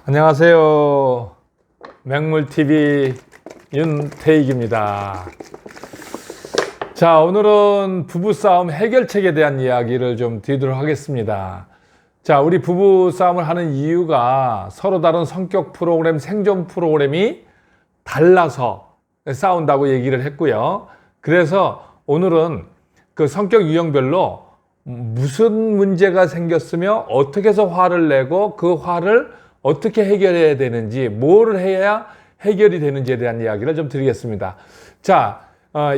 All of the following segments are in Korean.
안녕하세요. 맹물TV 윤태익입니다. 자, 오늘은 부부싸움 해결책에 대한 이야기를 좀 드리도록 하겠습니다. 자, 우리 부부싸움을 하는 이유가 서로 다른 성격 프로그램, 생존 프로그램이 달라서 싸운다고 얘기를 했고요. 그래서 오늘은 그 성격 유형별로 무슨 문제가 생겼으며 어떻게 해서 화를 내고 그 화를 어떻게 해결해야 되는지, 뭐를 해야 해결이 되는지에 대한 이야기를 좀 드리겠습니다. 자,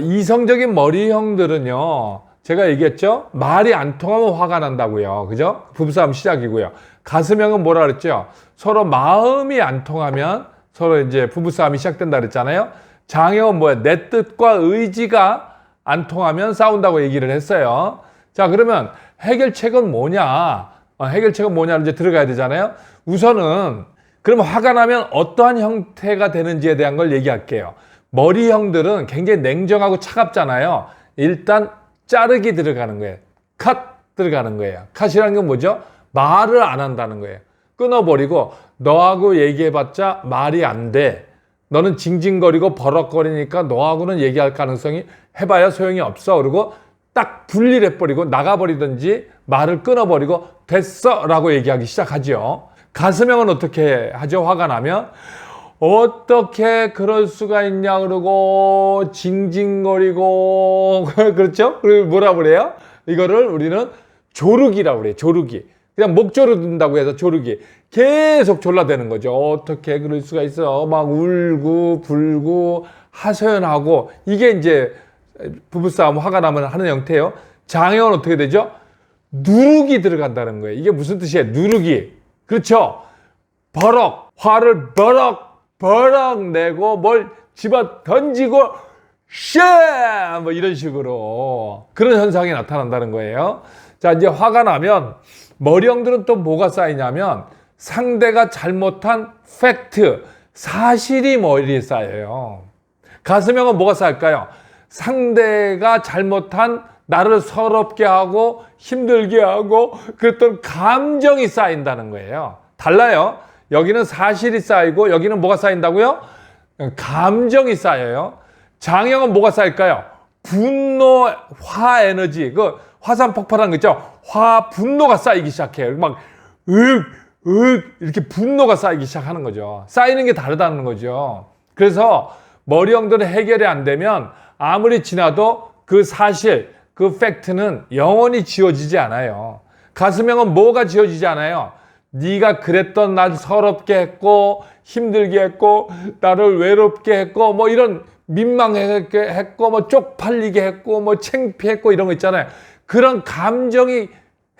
이성적인 머리형들은요, 제가 얘기했죠? 말이 안 통하면 화가 난다고요. 그죠? 부부싸움 시작이고요. 가슴형은 뭐라 그랬죠? 서로 마음이 안 통하면 서로 이제 부부싸움이 시작된다 그랬잖아요. 장형은 뭐야? 내 뜻과 의지가 안 통하면 싸운다고 얘기를 했어요. 자, 그러면 해결책은 뭐냐? 해결책은 뭐냐를 이제 들어가야 되잖아요. 우선은 그럼 화가 나면 어떠한 형태가 되는지에 대한 걸 얘기할게요. 머리형들은 굉장히 냉정하고 차갑잖아요. 일단 자르기 들어가는 거예요. 컷 들어가는 거예요. 컷이라는 건 뭐죠? 말을 안 한다는 거예요. 끊어버리고 너하고 얘기해봤자 말이 안 돼. 너는 징징거리고 버럭거리니까 너하고는 얘기할 가능성이 해봐야 소용이 없어. 그리고 딱 분리를 해버리고 나가버리든지 말을 끊어버리고 됐어 라고 얘기하기 시작하죠. 가슴형은 어떻게 하죠? 화가 나면 어떻게 그럴 수가 있냐 그러고 징징거리고 그렇죠? 그리고 뭐라 그래요? 이거를 우리는 조르기라고 그래요. 조르기. 그냥 목 조르든다고 해서 조르기. 계속 졸라대는 거죠. 어떻게 그럴 수가 있어? 막 울고 불고 하소연하고 이게 이제 부부싸움 화가 나면 하는 형태예요. 장형은 어떻게 되죠? 누르기 들어간다는 거예요. 이게 무슨 뜻이에요? 누르기. 그렇죠? 버럭, 화를 버럭 내고 뭘 집어 던지고 쉐! 뭐 이런 식으로 그런 현상이 나타난다는 거예요. 자, 이제 화가 나면 머리형들은 또 뭐가 쌓이냐면 상대가 잘못한 팩트, 사실이 머리에 쌓여요. 가슴형은 뭐가 쌓일까요? 상대가 잘못한 나를 서럽게 하고 힘들게 하고 그랬던 감정이 쌓인다는 거예요. 달라요. 여기는 사실이 쌓이고 여기는 뭐가 쌓인다고요? 감정이 쌓여요. 장형은 뭐가 쌓일까요? 분노, 화 에너지, 그 화산 폭발하는 거 있죠? 분노가 쌓이기 시작해요. 막 이렇게 분노가 쌓이기 시작하는 거죠. 쌓이는 게 다르다는 거죠. 그래서 머리형들은 해결이 안 되면 아무리 지나도 그 사실, 그 팩트는 영원히 지워지지 않아요. 가슴형은 뭐가 지워지지 않아요? 네가 그랬던 날 서럽게 했고 힘들게 했고 나를 외롭게 했고 뭐 이런 민망하게 했고 뭐 쪽팔리게 했고 뭐 창피했고 이런 거 있잖아요. 그런 감정이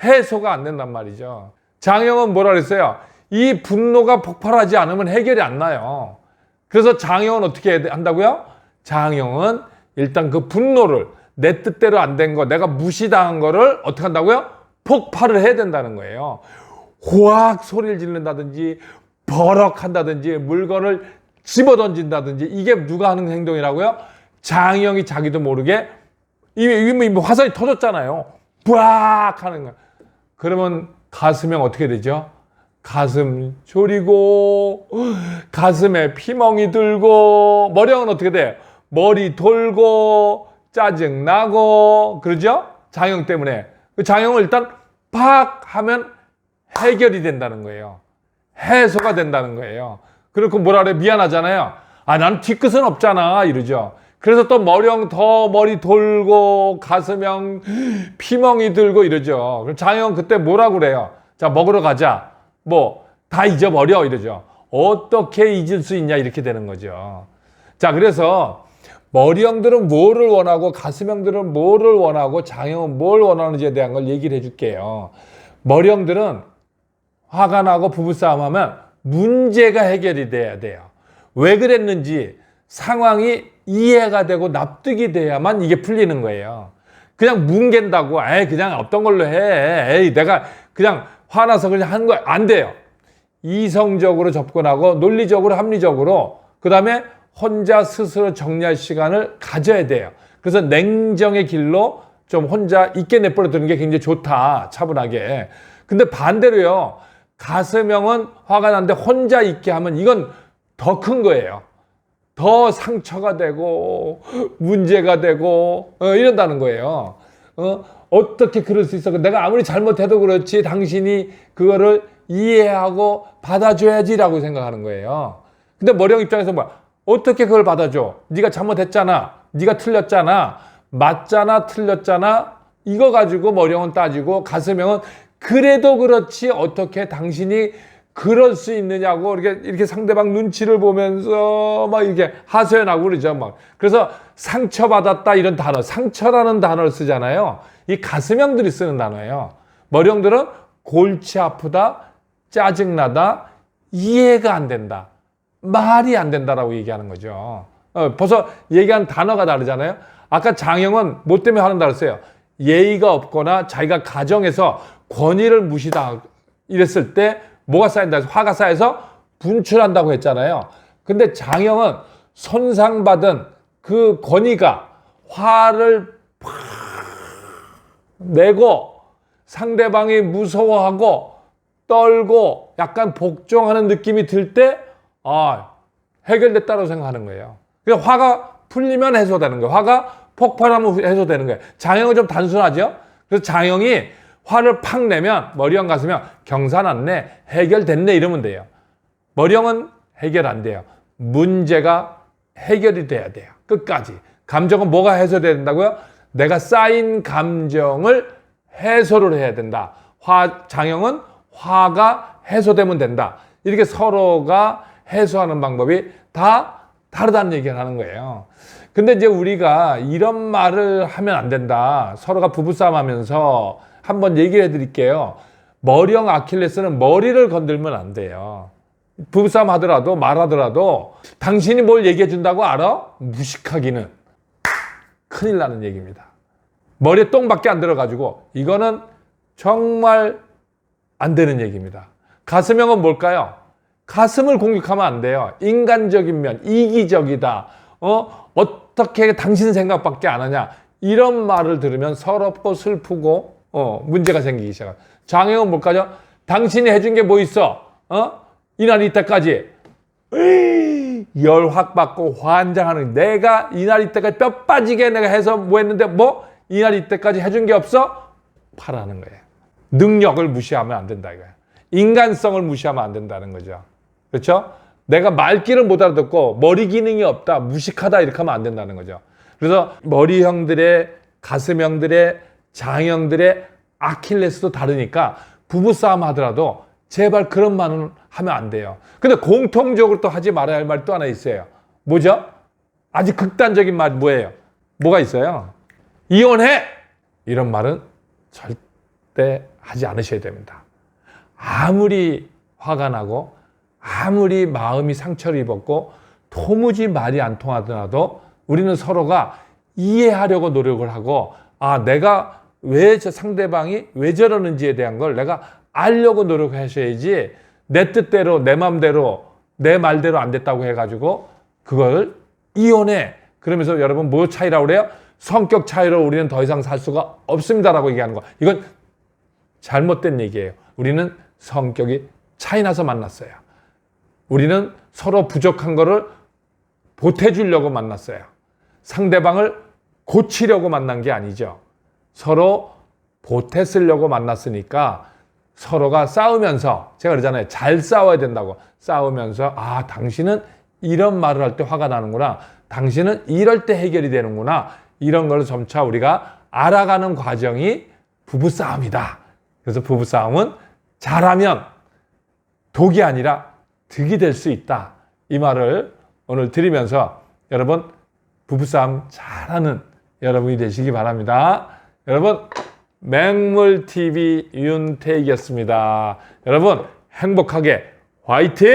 해소가 안 된단 말이죠. 장형은 뭐라 그랬어요? 이 분노가 폭발하지 않으면 해결이 안 나요. 그래서 장형은 어떻게 한다고요? 장형은 일단 그 분노를 내 뜻대로 안 된 거, 내가 무시당한 거를 어떻게 한다고요? 폭발을 해야 된다는 거예요. 호악 소리를 지른다든지 버럭 한다든지 물건을 집어던진다든지 이게 누가 하는 행동이라고요? 장형이 자기도 모르게 이미 화살이 터졌잖아요. 부악 하는 거야. 그러면 가슴형 어떻게 되죠? 가슴 졸이고 가슴에 피멍이 들고 머리형은 어떻게 돼요? 머리 돌고 짜증나고 그러죠? 장형 때문에. 그 장형을 일단 팍 하면 해결이 된다는 거예요. 해소가 된다는 거예요. 그리고 뭐라 그래? 미안하잖아요. 난 뒤끝은 없잖아 이러죠. 그래서 또 머리형 더 머리 돌고 가슴형 피멍이 들고 이러죠. 그럼 장형 그때 뭐라고 그래요? 자, 먹으러 가자. 뭐 다 잊어버려 이러죠. 어떻게 잊을 수 있냐 이렇게 되는 거죠. 자, 그래서 머리형들은 뭐를 원하고 가슴형들은 뭐를 원하고 장형은 뭘 원하는지에 대한 걸 얘기를 해줄게요. 머리형들은 화가 나고 부부싸움 하면 문제가 해결이 돼야 돼요. 왜 그랬는지 상황이 이해가 되고 납득이 돼야만 이게 풀리는 거예요. 그냥 뭉갠다고 그냥 없던 걸로 해. 내가 그냥 화나서 그냥 하는 거 안 돼요. 이성적으로 접근하고 논리적으로 합리적으로 그다음에 혼자 스스로 정리할 시간을 가져야 돼요. 그래서 냉정의 길로 좀 혼자 있게 내버려 두는 게 굉장히 좋다. 차분하게. 근데 반대로요. 가스명은 화가 나는데 혼자 있게 하면 이건 더 큰 거예요. 더 상처가 되고 문제가 되고 이런다는 거예요. 어떻게 그럴 수 있어? 내가 아무리 잘못해도 그렇지 당신이 그거를 이해하고 받아줘야지라고 생각하는 거예요. 근데 머령 입장에서 뭐야? 어떻게 그걸 받아줘? 네가 잘못했잖아. 네가 틀렸잖아. 맞잖아. 틀렸잖아. 이거 가지고 머령은 따지고 가스명은 그래도 그렇지 어떻게 당신이 그럴 수 있느냐고 이렇게 상대방 눈치를 보면서 막 이렇게 하소연하고 그러죠. 막. 그래서 상처받았다 이런 단어, 상처라는 단어를 쓰잖아요. 이 가스명들이 쓰는 단어예요. 머령들은 골치 아프다, 짜증나다, 이해가 안 된다, 말이 안 된다라고 얘기하는 거죠. 벌써 얘기한 단어가 다르잖아요. 아까 장형은 뭐 때문에 하는 단어를 써요? 예의가 없거나 자기가 가정에서 권위를 무시다 이랬을 때 뭐가 쌓인다? 화가 쌓여서 분출한다고 했잖아요. 근데 장형은 손상받은 그 권위가 화를 팍 내고 상대방이 무서워하고 떨고 약간 복종하는 느낌이 들 때 해결됐다고 생각하는 거예요. 그러니까 화가 풀리면 해소되는 거예요. 화가 폭발하면 해소되는 거예요. 장형은 좀 단순하죠. 그래서 장형이 화를 팍 내면 머리형 가스면 경사났네, 해결됐네 이러면 돼요. 머리형은 해결 안 돼요. 문제가 해결이 돼야 돼요. 끝까지. 감정은 뭐가 해소돼야 된다고요? 내가 쌓인 감정을 해소를 해야 된다. 장형은 화가 해소되면 된다. 이렇게 서로가 해소하는 방법이 다 다르다는 얘기를 하는 거예요. 근데 이제 우리가 이런 말을 하면 안 된다. 서로가 부부싸움 하면서 한번 얘기를 해드릴게요. 머리형 아킬레스는 머리를 건들면 안 돼요. 부부싸움 하더라도 말하더라도 당신이 뭘 얘기해 준다고 알아? 무식하기는 큰일 나는 얘기입니다. 머리에 똥밖에 안 들어가지고 이거는 정말 안 되는 얘기입니다. 가스명은 뭘까요? 가슴을 공격하면 안 돼요. 인간적인 면, 이기적이다. 어떻게 당신 생각밖에 안 하냐. 이런 말을 들으면 서럽고 슬프고 문제가 생기기 시작합니다. 장애는 뭘까요? 당신이 해준 게 뭐 있어? 이날 이때까지 열 확 받고 환장하는 내가 이날 이때까지 뼈 빠지게 내가 해서 뭐 했는데 뭐 이날 이때까지 해준 게 없어? 파라는 거예요. 능력을 무시하면 안 된다 이거예요. 인간성을 무시하면 안 된다는 거죠. 그렇죠? 내가 말귀를 못 알아듣고 머리 기능이 없다, 무식하다 이렇게 하면 안 된다는 거죠. 그래서 머리형들의 가슴형들의 장형들의 아킬레스도 다르니까 부부싸움 하더라도 제발 그런 말은 하면 안 돼요. 근데 공통적으로 또 하지 말아야 할 말이 또 하나 있어요. 뭐죠? 아주 극단적인 말 뭐예요? 뭐가 있어요? 이혼해! 이런 말은 절대 하지 않으셔야 됩니다. 아무리 화가 나고 아무리 마음이 상처를 입었고 도무지 말이 안 통하더라도 우리는 서로가 이해하려고 노력을 하고 내가 왜 저 상대방이 왜 저러는지에 대한 걸 내가 알려고 노력하셔야지 내 뜻대로 내 맘대로 내 말대로 안 됐다고 해가지고 그걸 이혼해. 그러면서 여러분 뭐 차이라고 그래요? 성격 차이로 우리는 더 이상 살 수가 없습니다라고 얘기하는 거. 이건 잘못된 얘기예요. 우리는 성격이 차이나서 만났어요. 우리는 서로 부족한 거를 보태주려고 만났어요. 상대방을 고치려고 만난 게 아니죠. 서로 보태쓰려고 만났으니까 서로가 싸우면서 제가 그러잖아요. 잘 싸워야 된다고. 싸우면서 당신은 이런 말을 할 때 화가 나는구나. 당신은 이럴 때 해결이 되는구나. 이런 걸 점차 우리가 알아가는 과정이 부부싸움이다. 그래서 부부싸움은 잘하면 독이 아니라 득이 될 수 있다. 이 말을 오늘 드리면서 여러분 부부싸움 잘하는 여러분이 되시기 바랍니다. 여러분 맹물TV 윤태익이었습니다. 여러분 행복하게 화이팅!